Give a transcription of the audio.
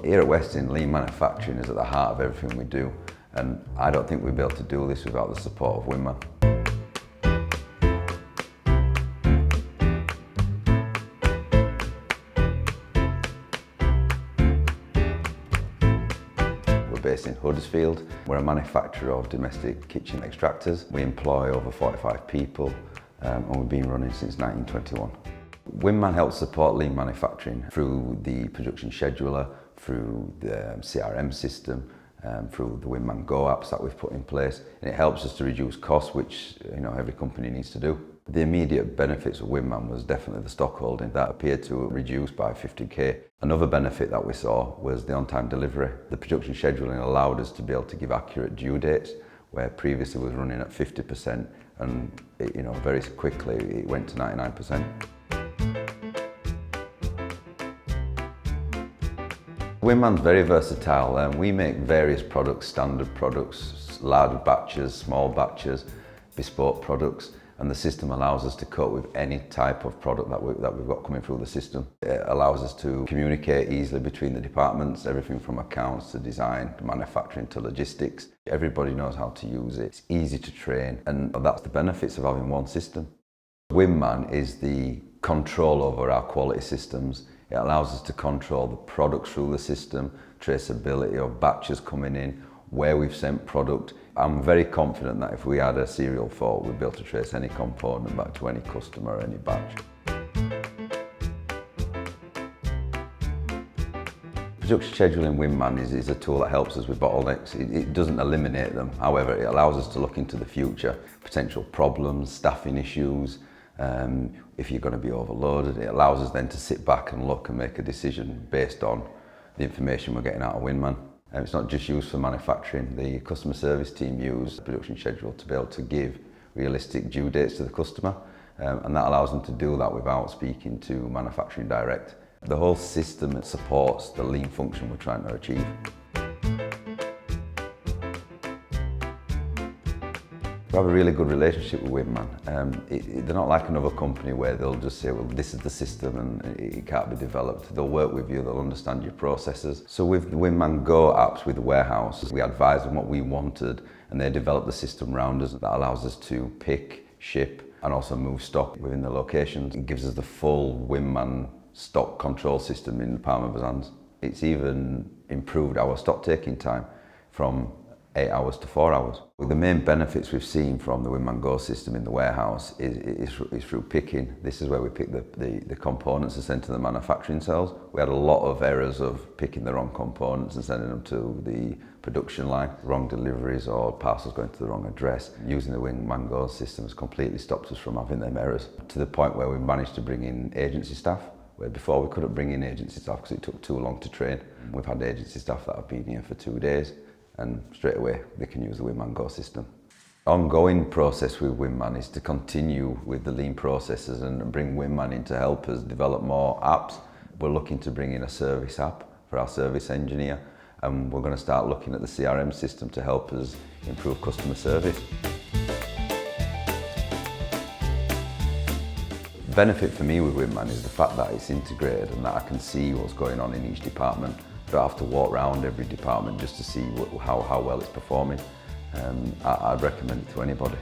Here at Westin, lean manufacturing is at the heart of everything we do, and I don't think we'd be able to do this without the support of WinMan. We're based in Huddersfield. We're a manufacturer of domestic kitchen extractors. We employ over 45 people and we've been running since 1921. WinMan helps support lean manufacturing through the production scheduler, through the CRM system, through the WinMan Go apps that we've put in place, and it helps us to reduce costs, which every company needs to do. The immediate benefits of WinMan was definitely the stock holding. That appeared to reduce by 50k. Another benefit that we saw was the on-time delivery. The production scheduling allowed us to be able to give accurate due dates, where previously was running at 50%, and very quickly it went to 99%. WinMan's very versatile. We make various products, standard products, large batches, small batches, bespoke products, and the system allows us to cope with any type of product that we've got coming through the system. It allows us to communicate easily between the departments, everything from accounts to design, to manufacturing to logistics. Everybody knows how to use it. It's easy to train, and that's the benefits of having one system. WinMan is the control over our quality systems. It allows us to control the products through the system, traceability of batches coming in, where we've sent product. I'm very confident that if we had a serial fault, we'd be able to trace any component back to any customer or any batch. Production scheduling WinMan is a tool that helps us with bottlenecks. It doesn't eliminate them, however, it allows us to look into the future, potential problems, staffing issues. If you're going to be overloaded, it allows us then to sit back and look and make a decision based on the information we're getting out of WinMan. It's not just used for manufacturing. The customer service team use the production schedule to be able to give realistic due dates to the customer, and that allows them to do that without speaking to manufacturing direct. The whole system supports the lean function we're trying to achieve. We have a really good relationship with WinMan. They're not like another company where they'll just say, well, this is the system and it can't be developed. They'll work with you, they'll understand your processes. So with the WinMan Go apps with the warehouse, we advised them what we wanted and they developed the system around us that allows us to pick, ship and also move stock within the locations. It gives us the full WinMan stock control system in the palm of our hands. It's even improved our stock taking time from 8 hours to 4 hours. The main benefits we've seen from the WinMan Go system in the warehouse is through picking. This is where we pick the components and send to the manufacturing cells. We had a lot of errors of picking the wrong components and sending them to the production line. Wrong deliveries or parcels going to the wrong address. Using the WinMan Go system has completely stopped us from having them errors, to the point where we managed to bring in agency staff, where before we couldn't bring in agency staff because it took too long to train. We've had agency staff that have been here for 2 days, and straight away they can use the WinMan Go system. Ongoing process with WinMan is to continue with the lean processes and bring WinMan in to help us develop more apps. We're looking to bring in a service app for our service engineer, and we're going to start looking at the CRM system to help us improve customer service. The benefit for me with WinMan is the fact that it's integrated and that I can see what's going on in each department. I don't have to walk around every department just to see how well it's performing. I'd recommend it to anybody.